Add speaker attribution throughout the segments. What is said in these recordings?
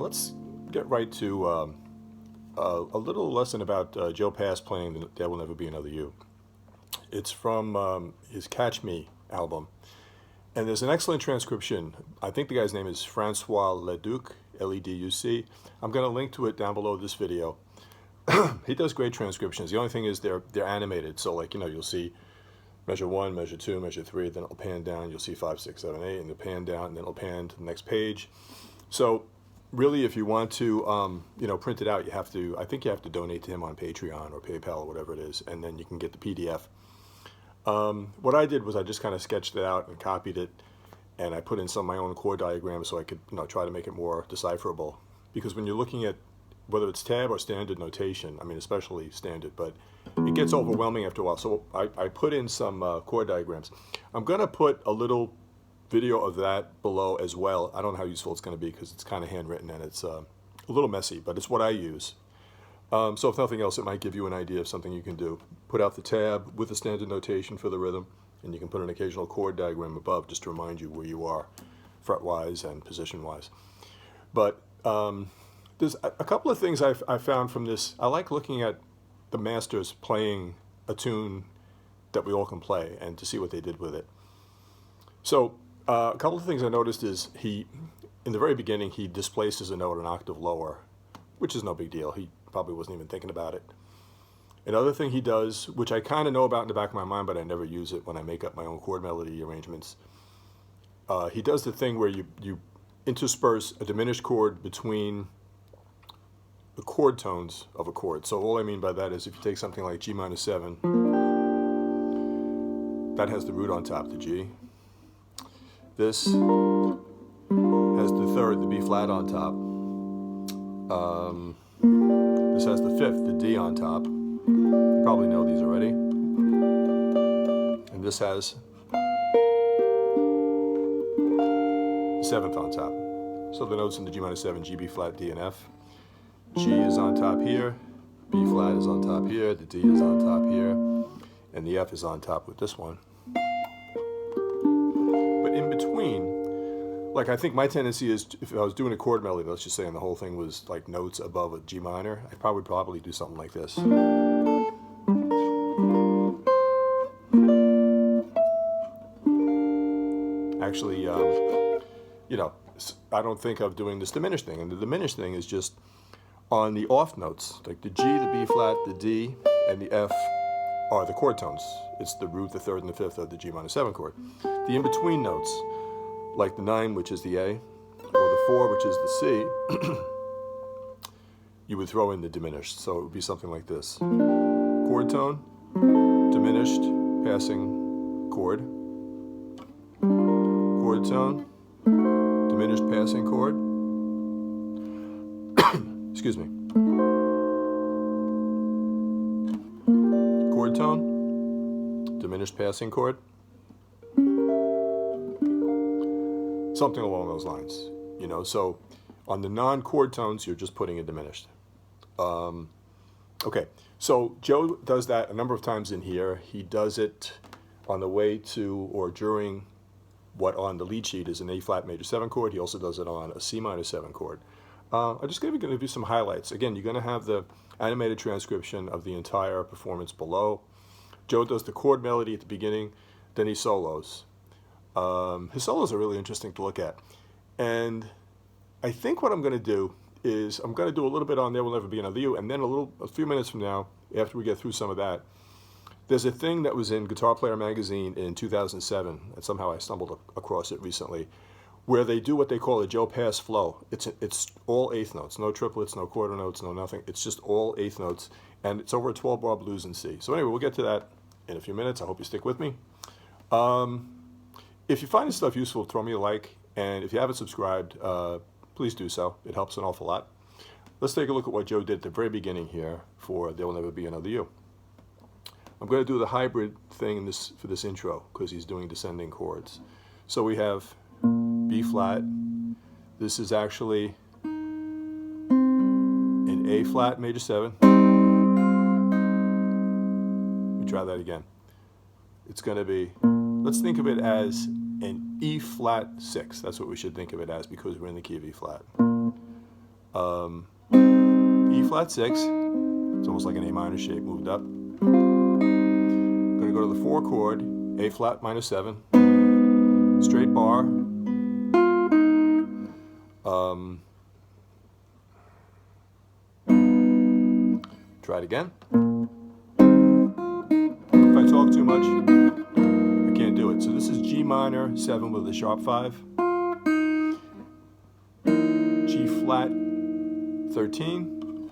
Speaker 1: Let's get right to a little lesson about Joe Pass playing There Will Never Be Another You. It's from his Catch Me album. And there's an excellent transcription. I think the guy's name is Francois Leduc, L-E-D-U-C. I'm going to link to it down below this video. He does great transcriptions. The only thing is they're animated. So like, you'll see measure 1, measure 2, measure 3, then it'll pan down. You'll see 5, 6, 7, 8, and it'll pan down, and then it'll pan to the next page. So really, if you want to, print it out, I think you have to donate to him on Patreon or PayPal or whatever it is, and then you can get the PDF. What I did was I just kind of sketched it out and copied it, and I put in some of my own chord diagrams so I could, try to make it more decipherable. Because when you're looking at whether it's tab or standard notation, I mean, especially standard, but it gets overwhelming after a while. So I put in some chord diagrams. I'm going to put a little video of that below as well. I don't know how useful it's going to be because it's kind of handwritten and it's a little messy, but it's what I use. So if nothing else, it might give you an idea of something you can do. Put out the tab with the standard notation for the rhythm, and you can put an occasional chord diagram above just to remind you where you are fret-wise and position-wise. But there's a couple of things I found from this. I like looking at the masters playing a tune that we all can play and to see what they did with it. So a couple of things I noticed is in the very beginning, he displaces a note an octave lower, which is no big deal. He probably wasn't even thinking about it. Another thing he does, which I kind of know about in the back of my mind, but I never use it when I make up my own chord melody arrangements, he does the thing where you intersperse a diminished chord between the chord tones of a chord. So all I mean by that is if you take something like G minor 7, that has the root on top, the G. This has the third, the B flat on top. This has the fifth, the D on top. You probably know these already. And this has the seventh on top. So the notes in the G minor 7, G, B flat, D, and F. G is on top here, B flat is on top here, the D is on top here, and the F is on top with this one. But in between, like I think my tendency is, if I was doing a chord melody, let's just say, and the whole thing was like notes above a G minor, I'd probably do something like this. Actually, I don't think of doing this diminished thing, and the diminished thing is just on the off notes, like the G, the B flat, the D, and the F are the chord tones. It's the root, the third, and the fifth of the G minor 7 chord. The in-between notes, like the 9, which is the A, or the 4, which is the C, you would throw in the diminished. So it would be something like this. Chord tone, diminished, passing chord. Chord tone, diminished, passing chord. Excuse me. Chord tone, diminished passing chord. Something along those lines, So on the non-chord tones, you're just putting a diminished. Okay, so Joe does that a number of times in here. He does it on the way to or during what on the lead sheet is an A flat major 7 chord. He also does it on a C minor 7 chord. I'm just going to give you some highlights. Again, you're going to have the animated transcription of the entire performance below. Joe does the chord melody at the beginning, then he solos. His solos are really interesting to look at. And I think what I'm going to do is I'm going to do a little bit on There Will Never Be Another You, and then a few minutes from now, after we get through some of that, there's a thing that was in Guitar Player magazine in 2007, and somehow I stumbled across it recently, where they do what they call a Joe Pass flow. It's all eighth notes, no triplets, no quarter notes, no nothing. It's just all eighth notes, and it's over a 12-bar blues in C. So anyway, we'll get to that in a few minutes. I hope you stick with me. If you find this stuff useful, throw me a like, and if you haven't subscribed, please do so. It helps an awful lot. Let's take a look at what Joe did at the very beginning here for There Will Never Be Another You. I'm going to do the hybrid thing for this intro because he's doing descending chords. So we have B flat. This is actually an A flat major 7. Let me try that again. It's going to be, let's think of it as an E flat 6. That's what we should think of it as because we're in the key of E flat. E flat 6. It's almost like an A minor shape moved up. I'm going to go to the 4 chord, A flat minor 7, straight bar. Try it again. If I talk too much, I can't do it. So this is G minor 7 with a sharp 5, G flat 13.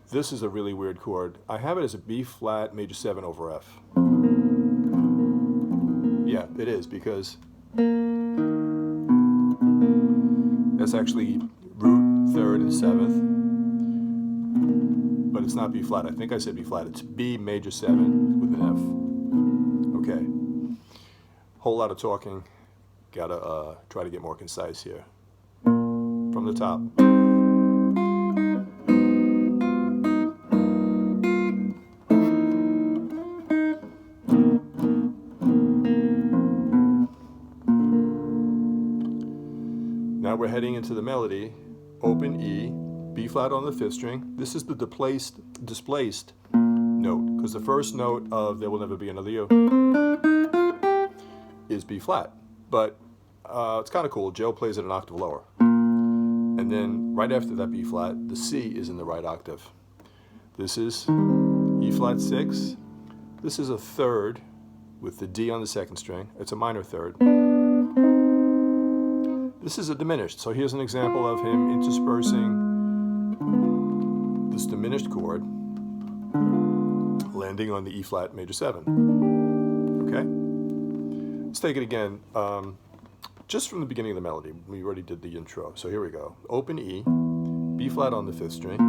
Speaker 1: This is a really weird chord. I have it as a B flat major 7 over F. Yeah, it is, because that's actually root 3rd and 7th, but it's not B flat. I think I said B flat. It's B major 7 with an F. Okay. Whole lot of talking. Gotta try to get more concise here. From the top. Now we're heading into the melody. Open E, B flat on the 5th string. This is the displaced note, because the first note of There Will Never Be Another You is B flat. But it's kind of cool. Joe plays it an octave lower. And then right after that B flat, the C is in the right octave. This is E flat 6. This is a 3rd with the D on the 2nd string. It's a minor 3rd. This is a diminished. So here's an example of him interspersing this diminished chord, landing on the E flat major 7. Okay? Let's take it again. Just from the beginning of the melody. We already did the intro. So here we go. Open E, B flat on the 5th string,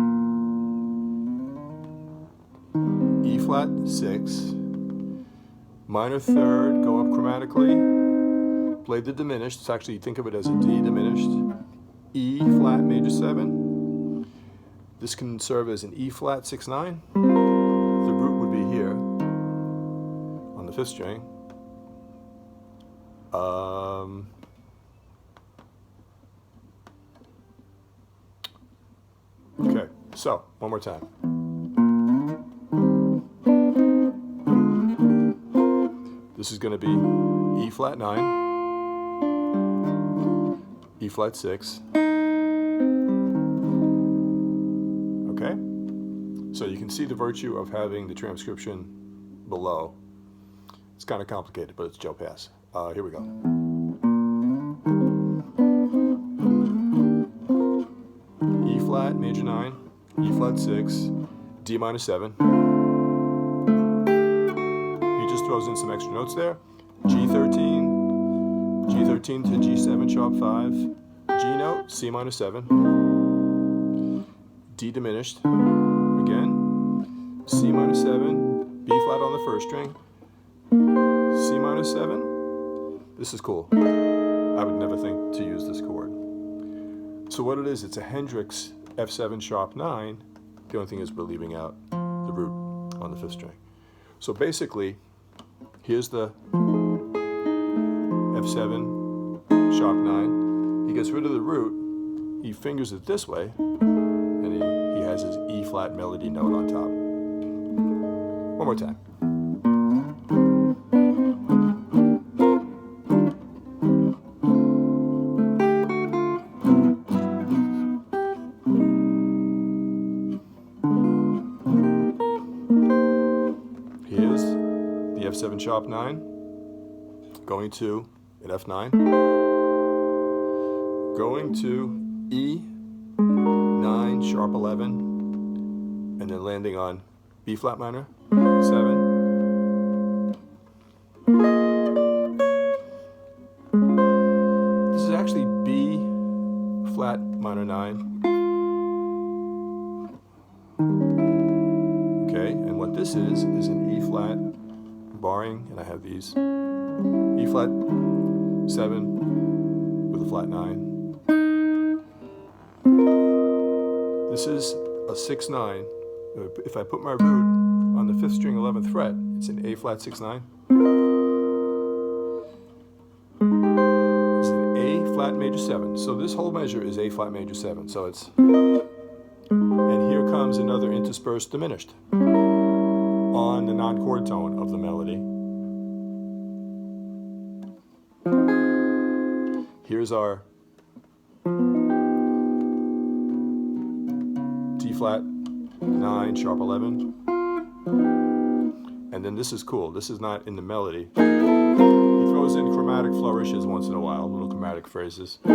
Speaker 1: E flat 6, minor 3rd, go up chromatically, play the diminished. It's actually, think of it as a D diminished, E flat major 7. This can serve as an E flat 6/9. The root would be here on the 5th string. Okay, so one more time. This is going to be E flat 9, E flat 6. Okay? So you can see the virtue of having the transcription below. It's kind of complicated, but it's Joe Pass. Here we go. E flat major 9, E flat 6, D minor 7. He just throws in some extra notes there. G13, G13 to G7 sharp 5, G note, C minor 7, D diminished, again, C minor 7, B flat on the 1st string, C minor 7. This is cool. I would never think to use this chord. So what it is, it's a Hendrix F7 sharp 9. The only thing is we're leaving out the root on the 5th string. So basically, here's the F7 sharp 9. He gets rid of the root, he fingers it this way, and he has his E flat melody note on top. One more time. Here's the F7 sharp 9, going to an F9, going to E9 sharp 11, and then landing on B flat minor 7. This is actually B flat minor 9. Okay, and what this is an E flat, barring, and I have these, E flat 7 with a flat 9. This is a 6/9. If I put my root on the 5th string 11th fret, it's an A flat 6/9. It's an A flat flat major 7. So this whole measure is A flat major 7. So it's, and here comes another interspersed diminished on the non-chord tone of the melody. Here's our D flat 9 sharp 11. And then this is cool. This is not in the melody. He throws in chromatic flourishes once in a while, little chromatic phrases. E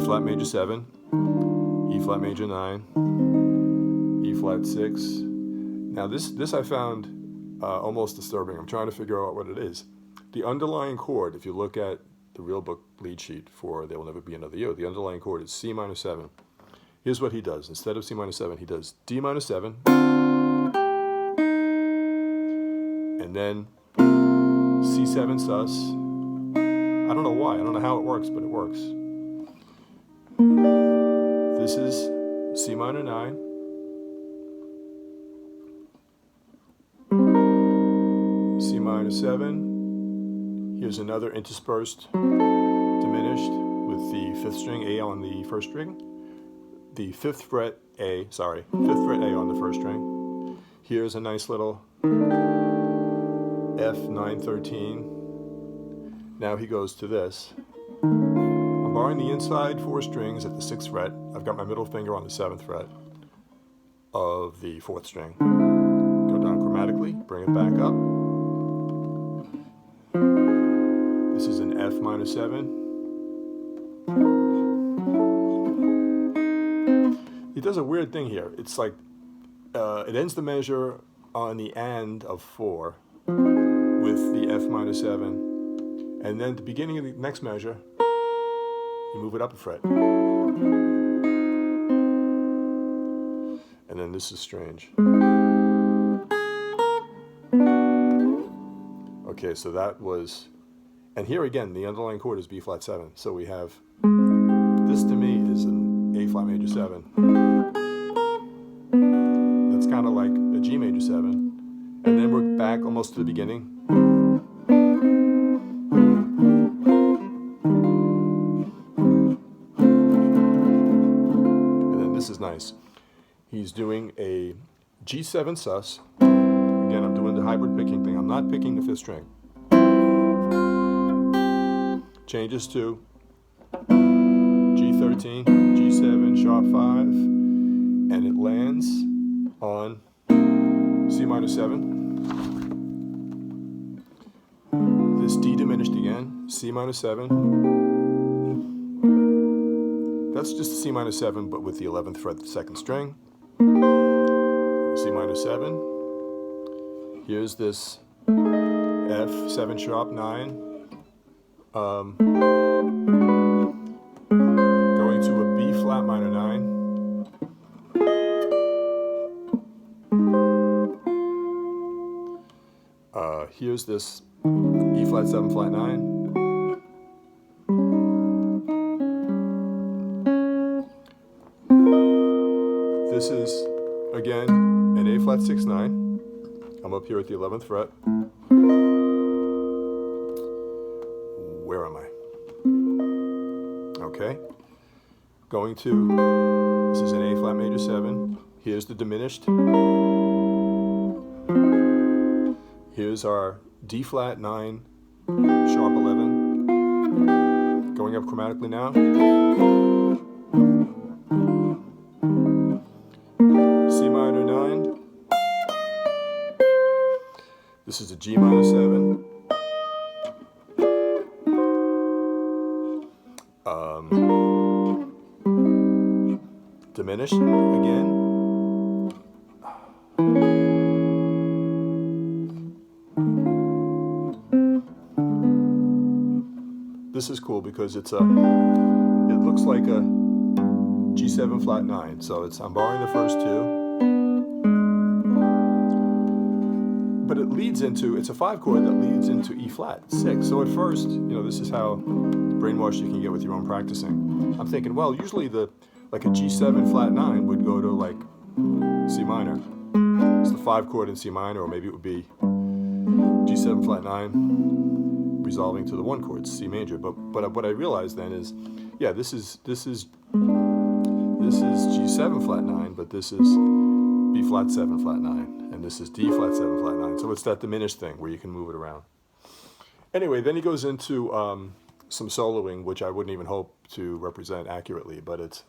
Speaker 1: flat major 7, E flat major 9, E flat 6. Now this I found almost disturbing. I'm trying to figure out what it is. The underlying chord, if you look at the real book lead sheet for There Will Never Be Another You, the underlying chord is C minor 7. Here's what he does. Instead of C minor 7, he does D minor 7, and then C7 sus. I don't know why. I don't know how it works, but it works. This is C minor 9, C minor 7. Here's another interspersed diminished with the 5th string A on the 1st string. The 5th fret A, 5th fret A on the 1st string. Here's a nice little F913. Now he goes to this. I'm borrowing the inside 4 strings at the 6th fret. I've got my middle finger on the 7th fret of the 4th string. Go down chromatically, bring it back up. This is an F minor 7. He does a weird thing here. It's like it ends the measure on the and of 4 with the F minor 7. And then at the beginning of the next measure, you move it up a fret. And then this is strange. Okay, so that was, and here again, the underlying chord is B flat 7. So we have, this to me is an A flat major 7. That's kind of like a G major 7. And then we're back almost to the beginning. And then this is nice. He's doing a G7 sus. Again, I'm doing the hybrid picking thing. I'm not picking the 5th string. Changes to G13, G7, sharp 5, and it lands on C minor 7. This D diminished again, C minor 7. That's just a C minor 7, but with the 11th fret, the 2nd string. C minor 7. Here's this F, 7 sharp 9. Going to a B flat minor 9. Here's this E flat 7 flat 9. This is again an A flat 6 9. I'm up here at the 11th fret. Where am I? Okay. Going to, this is an A flat major 7. Here's the diminished. Here's our D flat 9, sharp 11. Going up chromatically now. C minor 9. This is a G minor 7. Diminished again. This is cool because it's it looks like a G7 flat 9. So I'm borrowing the first 2. But it leads into, it's a 5 chord that leads into E flat 6. So at first, this is how brainwashed you can get with your own practicing. I'm thinking, well, usually like a G7 flat 9 would go to like C minor. It's the 5 chord in C minor, or maybe it would be G7 flat 9. resolving to the one chord, C major. But what I realized then is, yeah, this is G7 flat 9, but this is B flat 7 flat 9, and this is D flat 7 flat 9. So it's that diminished thing where you can move it around. Anyway, then he goes into some soloing, which I wouldn't even hope to represent accurately, but it's.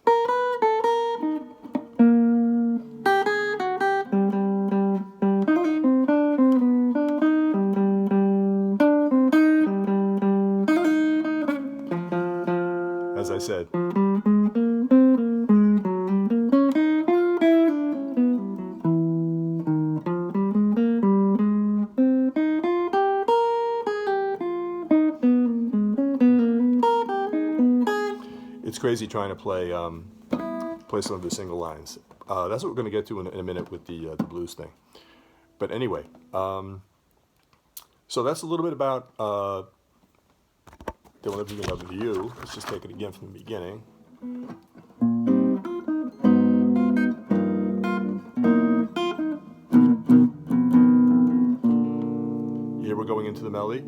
Speaker 1: As I said. It's crazy trying to play some of the single lines. That's what we're going to get to in a minute with the blues thing. But anyway, so that's a little bit about There Will Never Be Another You. Let's just take it again from the beginning. Here we're going into the melody.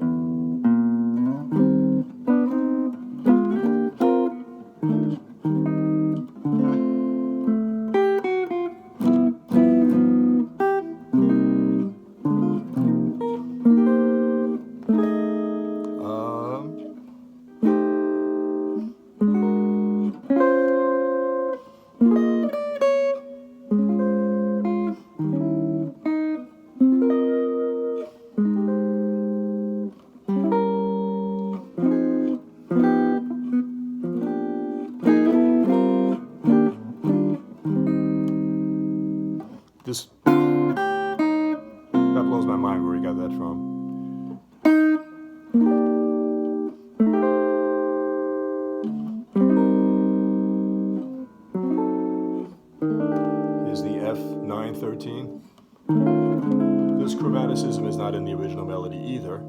Speaker 1: That blows my mind where he got that from. Here's the F913. This chromaticism is not in the original melody either.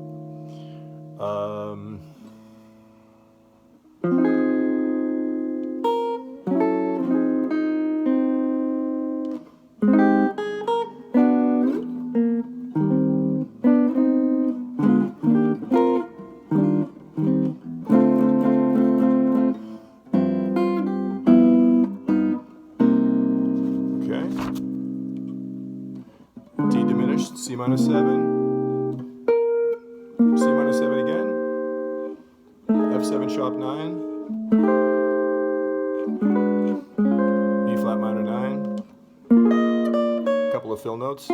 Speaker 1: D diminished, C minor 7, C minor 7 again, F7 sharp 9, B flat minor 9, a couple of fill notes.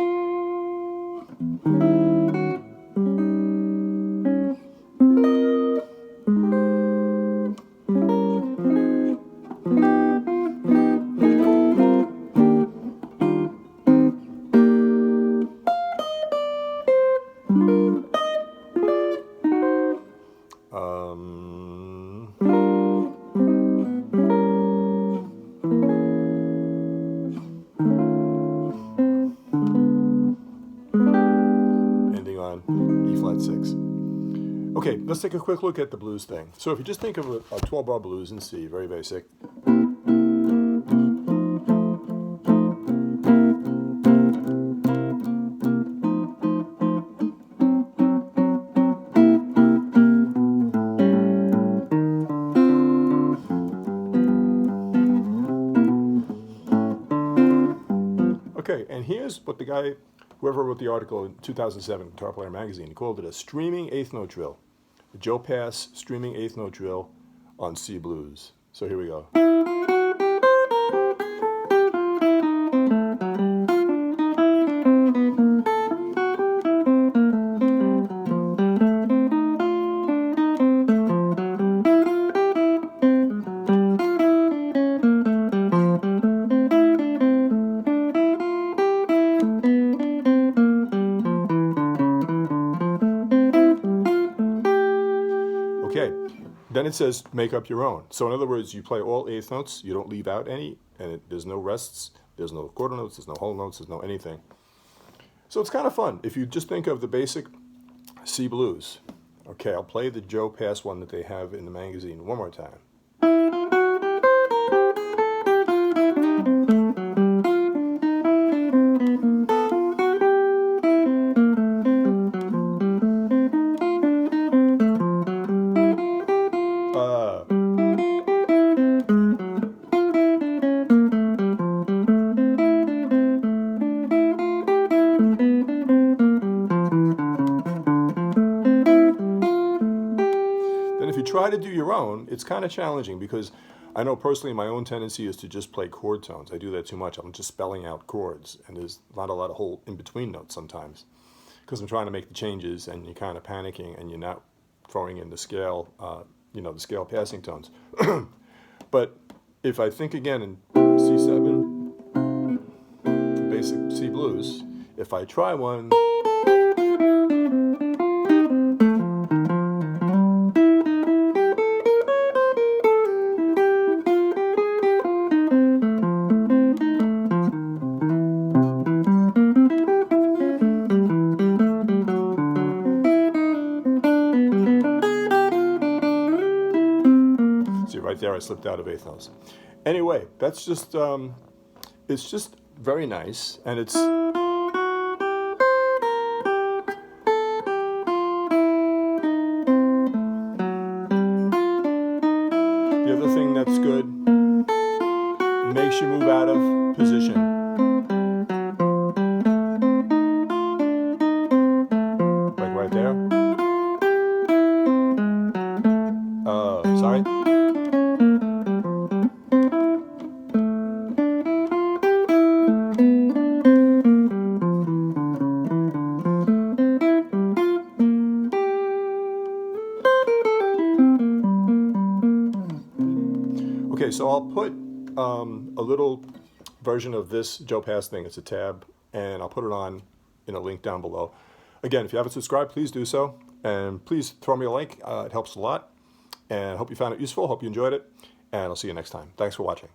Speaker 1: Ending on E flat 6. Okay, let's take a quick look at the blues thing. So if you just think of a 12-bar blues in C, very basic. Okay, and here's what the guy, whoever wrote the article in 2007, Guitar Player Magazine, he called it a streaming eighth note drill. A Joe Pass streaming eighth note drill on C blues. So here we go. Okay, then it says make up your own. So in other words, you play all eighth notes, you don't leave out any, and there's no rests, there's no quarter notes, there's no whole notes, there's no anything. So it's kind of fun if you just think of the basic C blues. Okay, I'll play the Joe Pass one that they have in the magazine one more time. try to do your own, it's kind of challenging because I know personally my own tendency is to just play chord tones. I do that too much. I'm just spelling out chords, and there's not a lot of whole in-between notes sometimes because I'm trying to make the changes, and you're kind of panicking, and you're not throwing in the scale, the scale passing tones. But if I think again in C7, basic C blues, if I try one, see right there I slipped out of eighth notes. Anyway, that's just, it's just very nice, and it's, the other thing that's good, makes you move out of position. Like right there. Sorry. Okay, so I'll put a little version of this Joe Pass thing. It's a tab, and I'll put it on in a link down below. Again, if you haven't subscribed, please do so, and please throw me a like. It helps a lot, and I hope you found it useful. Hope you enjoyed it, and I'll see you next time. Thanks for watching.